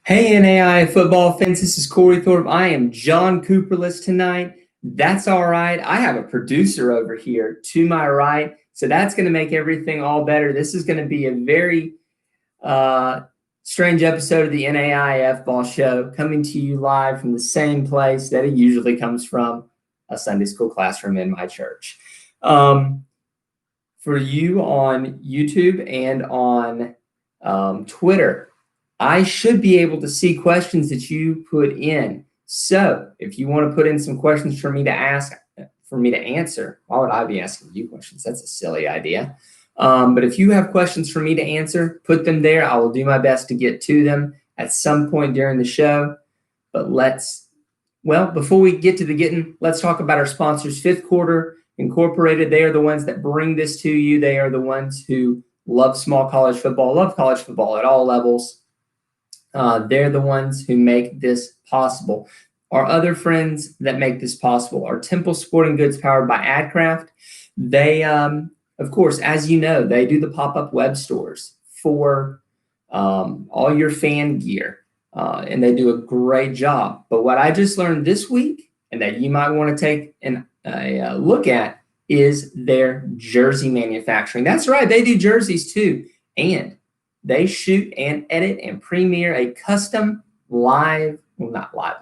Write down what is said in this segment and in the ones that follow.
Hey, NAI football fans, this is Corey Thorpe. I am John Cooperless tonight. That's all right. I have a producer over here to my right, so that's going to make everything all better. This is going to be a very uh, strange episode of the NAIFBALL show, coming to you live from the same place that it usually comes from, a Sunday school classroom in my church. For you on YouTube and on Twitter, I should be able to see questions that you put in. So if you want to put in some questions for me to ask, for me to answer, why would I be asking you questions? That's a silly idea. But if you have questions for me to answer, put them there. I will do my best to get to them at some point during the show. But before we get to the getting, let's talk about our sponsors, Fifth Quarter Incorporated. They are the ones that bring this to you. They are the ones who love small college football, love college football at all levels. They're the ones who make this possible. Our other friends that make this possible are Temple Sporting Goods, powered by AdCraft. They, of course, as you know, they do the pop-up web stores for all your fan gear, and they do a great job. But what I just learned this week, and that you might want to take a look at, is their jersey manufacturing. That's right, they do jerseys too, and they shoot and edit and premiere a custom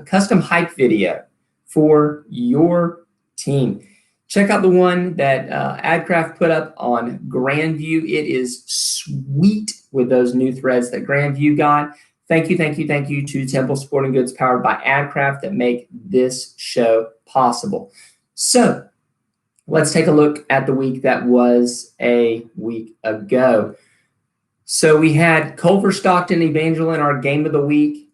custom hype video for your team. Check out the one that AdCraft put up on Grandview. It is sweet with those new threads that Grandview got. Thank you to Temple Sporting Goods, powered by AdCraft, that make this show possible. So let's take a look at the week that was a week ago. So we had Culver Stockton Evangel in our game of the week.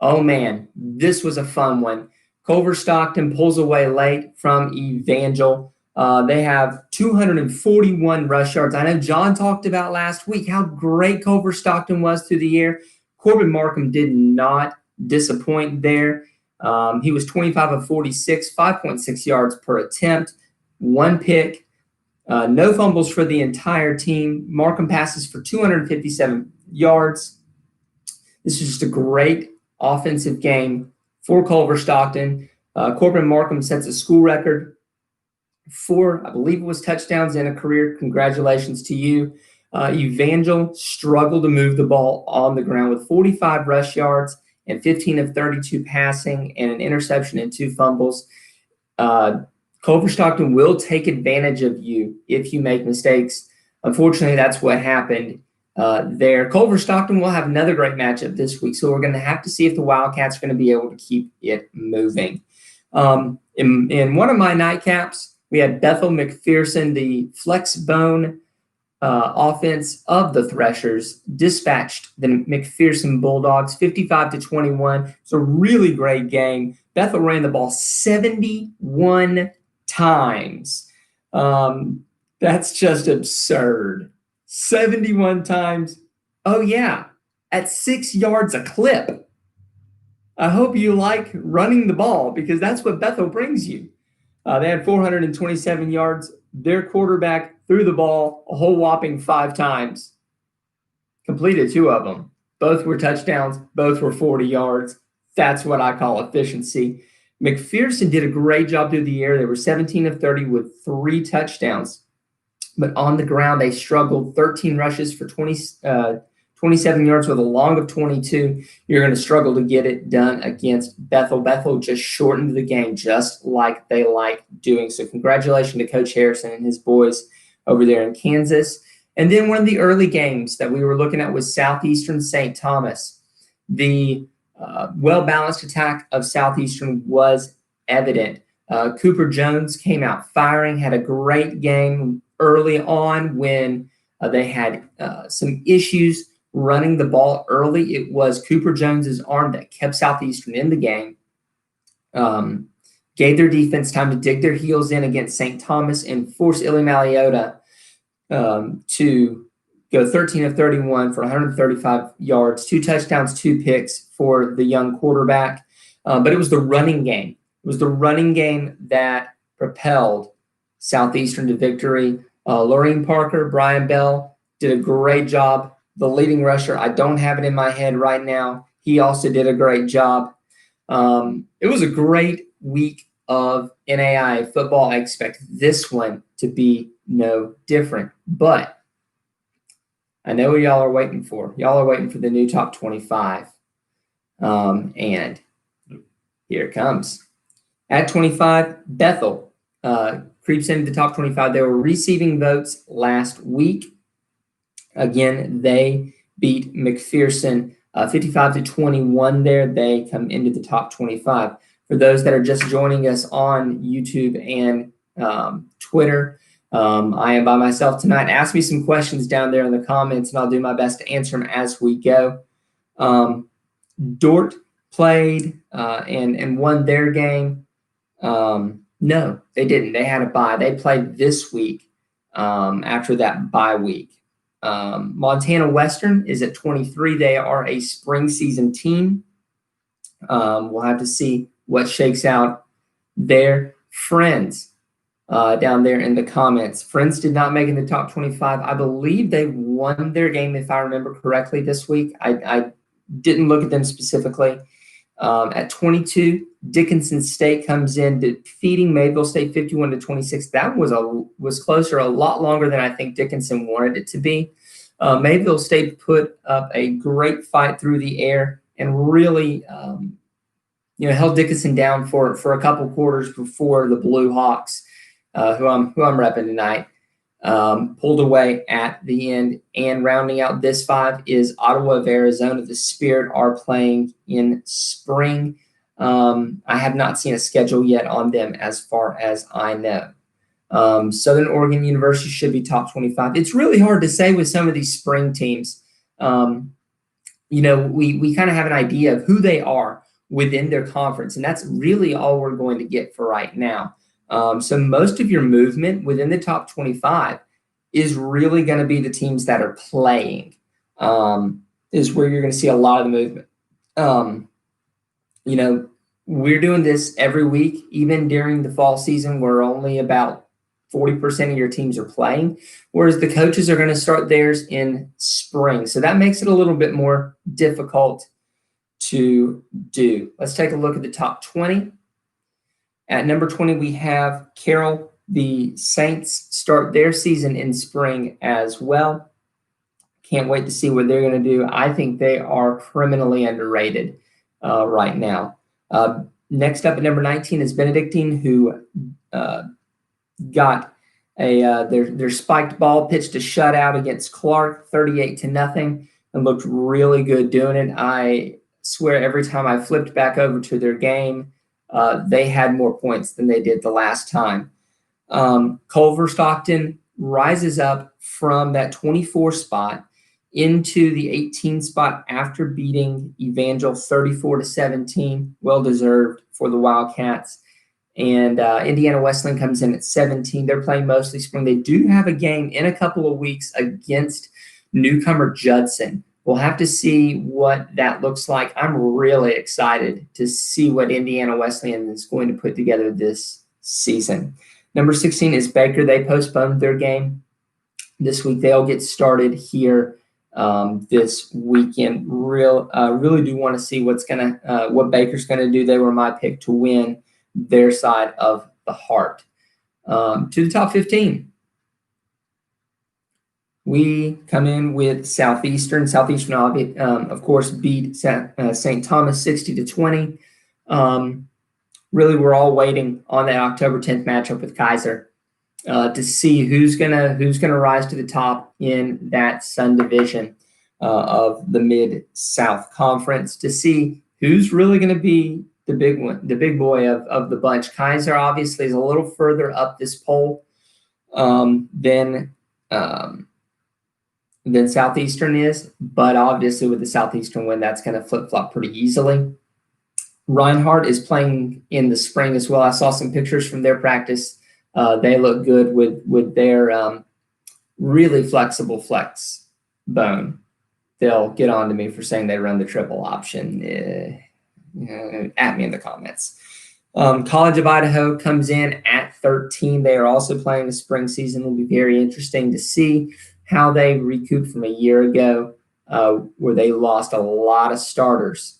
Oh man, this was a fun one. Culver Stockton pulls away late from Evangel. They have 241 rush yards. I know John talked about last week how great Culver Stockton was through the air. Corbin Markham did not disappoint there. He was 25 of 46, 5.6 yards per attempt, one pick. No fumbles for the entire team. Markham passes for 257 yards. This is just a great offensive game for Culver Stockton. Corbin Markham sets a school record for, I believe it was touchdowns in a career. Congratulations to you. Evangel struggled to move the ball on the ground with 45 rush yards and 15 of 32 passing and an interception and 2 fumbles. Culver Stockton will take advantage of you if you make mistakes. Unfortunately, that's what happened there. Culver Stockton will have another great matchup this week, so we're going to have to see if the Wildcats are going to be able to keep it moving. In one of my nightcaps, we had Bethel McPherson, the flex bone offense of the Threshers, dispatched the McPherson Bulldogs 55-21. It's a really great game. Bethel ran the ball 71 times. That's just absurd. 71 times. Oh yeah, at 6 yards a clip. I hope you like running the ball, because that's what Bethel brings you. They had 427 yards. Their quarterback threw the ball a whole whopping 5 times. Completed 2 of them. Both were touchdowns. Both were 40 yards. That's what I call efficiency. McPherson did a great job through the air. They were 17 of 30 with 3 touchdowns. But on the ground, they struggled. 13 rushes for 27 yards with a long of 22. You're going to struggle to get it done against Bethel. Bethel just shortened the game, just like they like doing. So congratulations to Coach Harrison and his boys over there in Kansas. And then one of the early games that we were looking at was Southeastern St. Thomas. The well-balanced attack of Southeastern was evident. Cooper Jones came out firing, had a great game early on when they had some issues running the ball early. It was Cooper Jones's arm that kept Southeastern in the game, gave their defense time to dig their heels in against St. Thomas and force Illy Malliota to go 13 of 31 for 135 yards, 2 touchdowns, 2 picks for the young quarterback. But it was the running game. It was the running game that propelled Southeastern to victory. Lorraine Parker, Brian Bell did a great job. The leading rusher, I don't have it in my head right now. He also did a great job. It was a great week of NAIA football. I expect this one to be no different. But I know what y'all are waiting for. Y'all are waiting for the new top 25. And here it comes. At 25, Bethel creeps into the top 25. They were receiving votes last week. Again, they beat McPherson 55-21 there. They come into the top 25. For those that are just joining us on YouTube and Twitter, I am by myself tonight. Ask me some questions down there in the comments, and I'll do my best to answer them as we go. Dort played and won their game. No, they didn't. They had a bye. They played this week after that bye week. Montana Western is at 23. They are a spring season team. We'll have to see what shakes out there. Friends down there in the comments. Friends did not make it in the top 25. I believe they won their game, if I remember correctly, this week. I didn't look at them specifically. At 22, Dickinson State comes in defeating Mayville State 51-26. That was closer, a lot longer than I think Dickinson wanted it to be. Mayville State put up a great fight through the air and really held Dickinson down for a couple quarters before the Blue Hawks, who I'm repping tonight, pulled away at the end. And rounding out this 5 is Ottawa of Arizona. The Spirit are playing in spring. I have not seen a schedule yet on them as far as I know. Southern Oregon University should be top 25. It's really hard to say with some of these spring teams. We kind of have an idea of who they are within their conference, and that's really all we're going to get for right now. So most of your movement within the top 25 is really going to be the teams that are playing, is where you're going to see a lot of the movement. We're doing this every week, even during the fall season, where only about 40% of your teams are playing, whereas the coaches are going to start theirs in spring. So that makes it a little bit more difficult to do. Let's take a look at the top 20. At number 20, we have Carroll. The Saints start their season in spring as well. Can't wait to see what they're going to do. I think they are criminally underrated right now. Next up at number 19 is Benedictine, who got their spiked ball, pitched a shutout against Clark, 38-0, and looked really good doing it. I swear every time I flipped back over to their game, they had more points than they did the last time. Culver Stockton rises up from that 24 spot into the 18 spot after beating Evangel 34-17. Well deserved for the Wildcats. And Indiana Wesleyan comes in at 17. They're playing mostly spring. They do have a game in a couple of weeks against newcomer Judson. We'll have to see what that looks like. I'm really excited to see what Indiana Wesleyan is going to put together this season. Number 16 is Baker. They postponed their game this week. They'll get started here this weekend. Really do want to see what Baker's gonna do. They were my pick to win their side of the heart. To the top 15. We come in with Southeastern. Southeastern, of course, beat St. Thomas 60-20. Really, we're all waiting on that October 10th matchup with Kaiser to see who's gonna rise to the top in that Sun Division of the Mid-South Conference, to see who's really going to be the big one, the big boy of the bunch. Kaiser obviously is a little further up this poll than Southeastern is, but obviously with the Southeastern win, that's going to flip-flop pretty easily. Reinhardt is playing in the spring as well. I saw some pictures from their practice. They look good with their really flexible flex bone. They'll get on to me for saying they run the triple option. At me in the comments. College of Idaho comes in at 13. They are also playing the spring season. It will be very interesting to see how they recoup from a year ago where they lost a lot of starters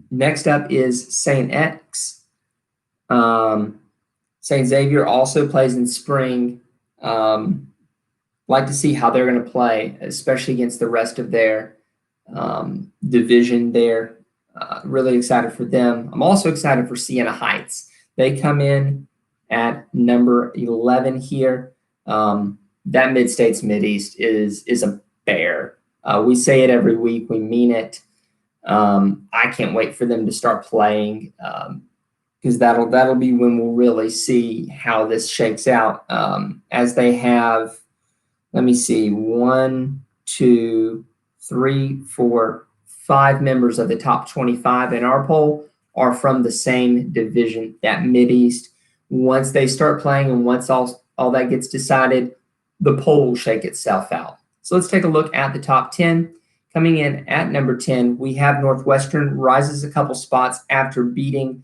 Next up is St. X. St. Xavier also plays in spring. Like to see how they're going to play, especially against the rest of their division there. Really excited for them. I'm also excited for Siena Heights. They come in at number 11 here. That Mid-States Mid-East is a bear. We say it every week. We mean it. I can't wait for them to start playing because that'll be when we'll really see how this shakes out. As they have, let me see, 1, 2, 3, 4, 5 members of the top 25 in our poll are from the same division, that Mid-East. Once they start playing and once all that gets decided, the poll will shake itself out. So let's take a look at the top 10. Coming in at number 10, we have Northwestern rises a couple spots after beating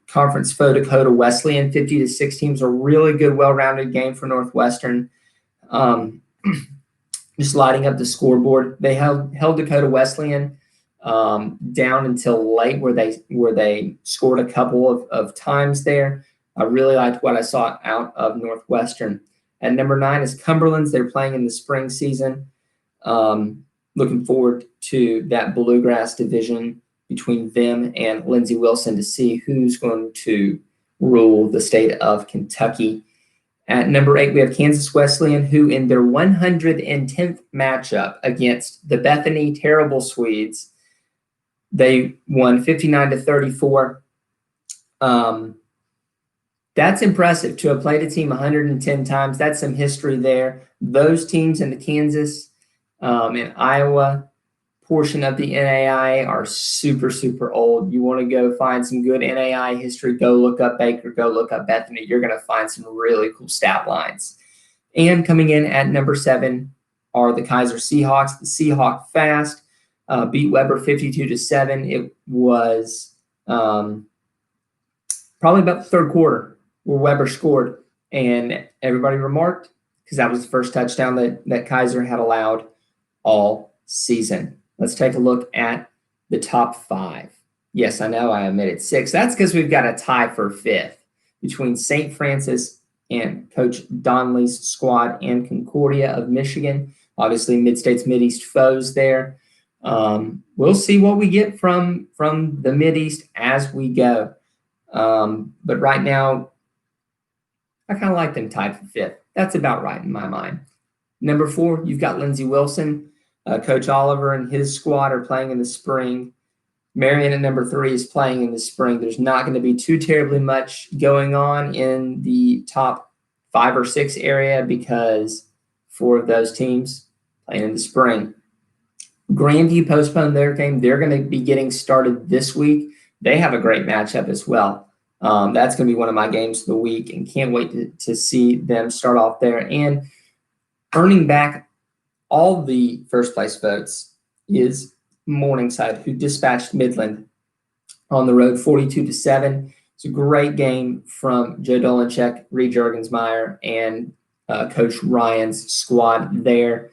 conference foe Dakota Wesleyan 50-16. Was a really good, well-rounded game for Northwestern. Just lighting up the scoreboard. They held Dakota Wesleyan down until late, where they scored a couple of times there. I really liked what I saw out of Northwestern. At number 9 is Cumberland's. They're playing in the spring season. Looking forward to that Bluegrass division between them and Lindsey Wilson to see who's going to rule the state of Kentucky. At number 8, we have Kansas Wesleyan, who in their 110th matchup against the Bethany Terrible Swedes, they won 59-34. That's impressive to have played a team 110 times. That's some history there. Those teams in the Kansas and Iowa portion of the NAIA are super, super old. You want to go find some good NAIA history, go look up Baker, go look up Bethany. You're going to find some really cool stat lines. And coming in at number 7 are the Kaiser Seahawks. The Seahawk Fast beat Weber 52-7. It was probably about the third quarter where Weber scored, and everybody remarked because that was the first touchdown that Kaiser had allowed all season. Let's take a look at the top 5. Yes, I know I omitted 6. That's because we've got a tie for 5th between St. Francis and Coach Donnelly's squad and Concordia of Michigan. Obviously, Mid-States, Mid-East foes there. We'll see what we get from the Mid-East as we go. But right now, I kind of like them tied for 5th. That's about right in my mind. Number 4, you've got Lindsey Wilson. Coach Oliver and his squad are playing in the spring. Marion at number 3 is playing in the spring. There's not going to be too terribly much going on in the top 5 or 6 area because 4 of those teams playing in the spring. Grandview postponed their game. They're going to be getting started this week. They have a great matchup as well. That's going to be one of my games of the week, and can't wait to see them start off there. And earning back all the first place votes is Morningside, who dispatched Midland on the road 42-7. It's a great game from Joe Dolanchek, Reed Juergensmeyer, and Coach Ryan's squad there.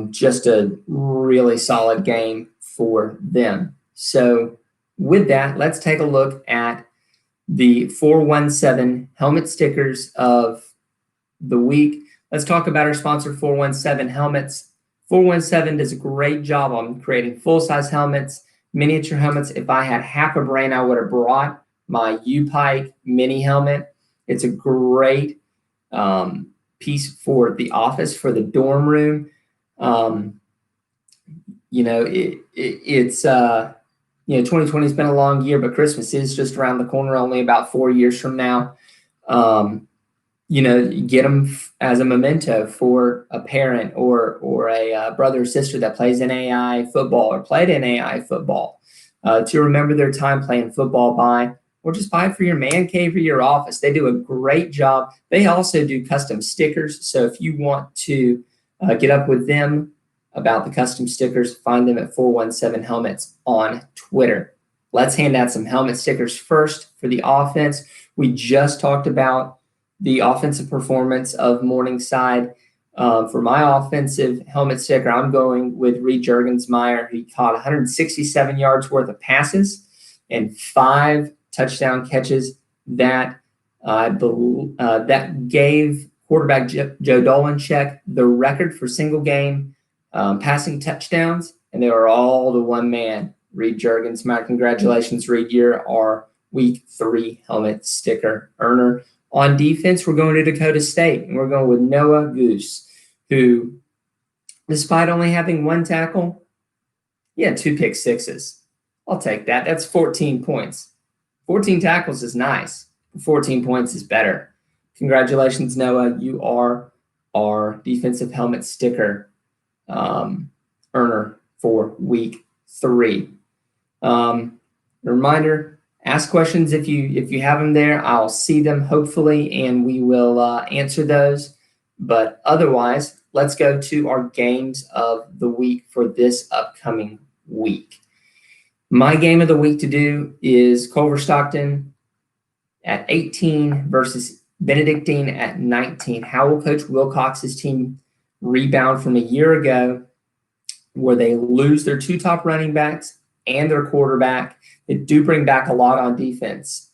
Just a really solid game for them. So with that, let's take a look at the 417 helmet stickers of the week. Let's talk about our sponsor, 417 Helmets. 417 does a great job on creating full-size helmets, miniature helmets. If I had half a brain, I would have brought my U-Pike mini helmet. It's a great piece for the office, for the dorm room. It's 2020 has been a long year, but Christmas is just around the corner, only about 4 years from now. Get them as a memento for a parent or a brother or sister that plays NAIA football or played NAIA football to remember their time playing football by, or just buy it for your man cave or your office. They do a great job. They also do custom stickers. So if you want to get up with them about the custom stickers, find them at 417 Helmets on Twitter. Let's hand out some helmet stickers first for the offense. We just talked about the offensive performance of Morningside. For my offensive helmet sticker, I'm going with Reed Jurgensmeyer. He caught 167 yards worth of passes and 5 touchdown catches. That that gave quarterback Joe Dolancheck the record for single game passing touchdowns, and they were all to one man, Reed Jurgensmeyer. Congratulations, Reed. You're our Week 3 helmet sticker earner. On defense, we're going to Dakota State, and we're going with Noah Goose, who, despite only having 1 tackle, he had 2 pick sixes. I'll take that. That's 14 points. 14 tackles is nice. 14 points is better. Congratulations, Noah. You are our defensive helmet sticker earner for Week 3. Reminder, ask questions if you have them there. I'll see them hopefully, and we will answer those. But otherwise, let's go to our games of the week for this upcoming week. My game of the week to do is Culver Stockton at 18 versus Benedictine at 19. How will Coach Wilcox's team rebound from a year ago where they lose their 2 top running backs and their quarterback? They do bring back a lot on defense.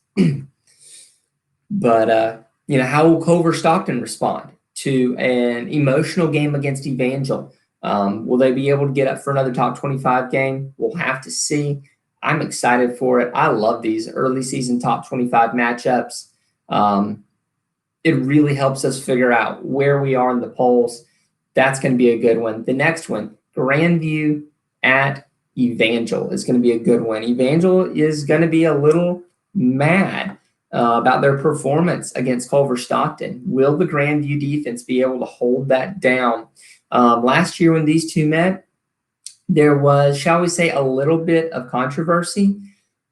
But, how will Culver Stockton respond to an emotional game against Evangel? Will they be able to get up for another top 25 game? We'll have to see. I'm excited for it. I love these early season top 25 matchups. It really helps us figure out where we are in the polls. That's going to be a good one. The next one, Grandview at Evangel, is going to be a good one. Evangel is going to be a little mad about their performance against Culver Stockton. Will the Grandview defense be able to hold that down? Last year when these two met, there was, shall we say, a little bit of controversy.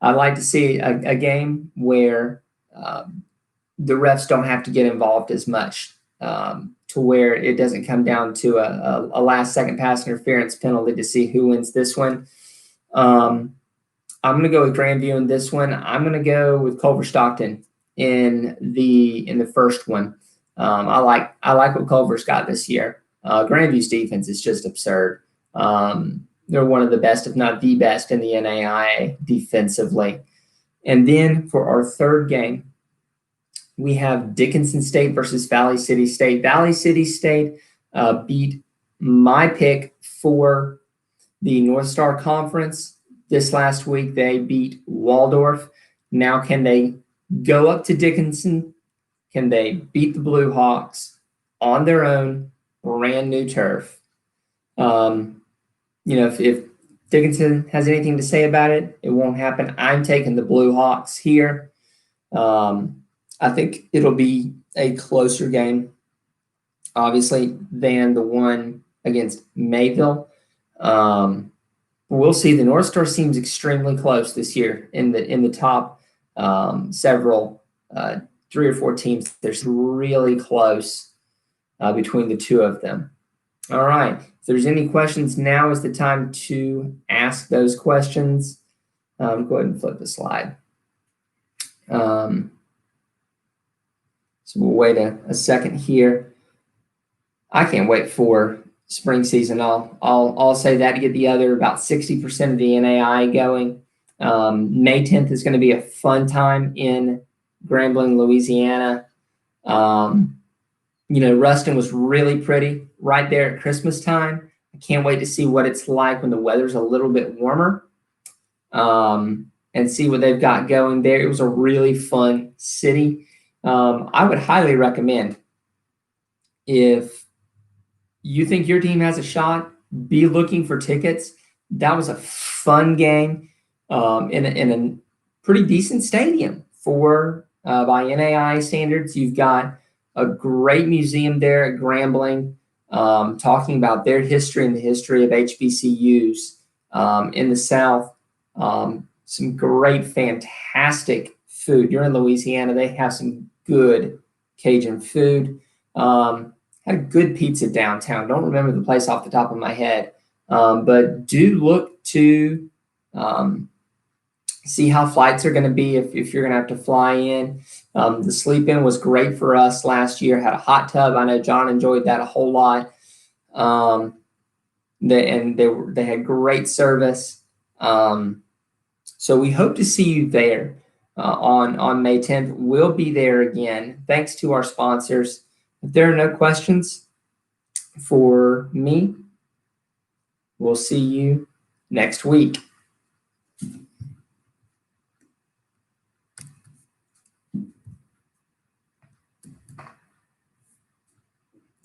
I'd like to see a game where the refs don't have to get involved as much, to where it doesn't come down to a last-second pass interference penalty to see who wins this one. I'm going to go with Grandview in this one. I'm going to go with Culver Stockton in the first one. I like what Culver's got this year. Grandview's defense is just absurd. They're one of the best, if not the best, in the NAIA defensively. And then for our third game, we have Dickinson State versus Valley City State. Valley City State beat my pick for the North Star Conference this last week. They beat Waldorf. Now can they go up to Dickinson? Can they beat the Blue Hawks on their own brand new turf? If Dickinson has anything to say about it, it won't happen. I'm taking the Blue Hawks here. I think it'll be a closer game, obviously, than the one against Mayville. We'll see. The North Star seems extremely close this year in the top several 3 or 4 teams. There's really close between the two of them. All right. If there's any questions, now is the time to ask those questions. Go ahead and flip the slide. So we'll wait a second here. I can't wait for spring season. I'll say that to get the other about 60% of the NAI going. May 10th is going to be a fun time in Grambling, Louisiana. Ruston was really pretty right there at Christmas time. I can't wait to see what it's like when the weather's a little bit warmer, and see what they've got going there. It was a really fun city. I would highly recommend, if you think your team has a shot, be looking for tickets. That was a fun game in a pretty decent stadium for by NAI standards. You've got a great museum there at Grambling, talking about their history and the history of HBCUs in the South. Some great, fantastic food. You're in Louisiana. They have some good Cajun food. Had a good pizza downtown. Don't remember the place off the top of my head, but do look to see how flights are going to be if you're going to have to fly in. The sleep in was great for us last year. Had a hot tub. I know John enjoyed that a whole lot. They had great service. So we hope to see you there on May 10th. We'll be there again. Thanks to our sponsors. If there are no questions for me, we'll see you next week.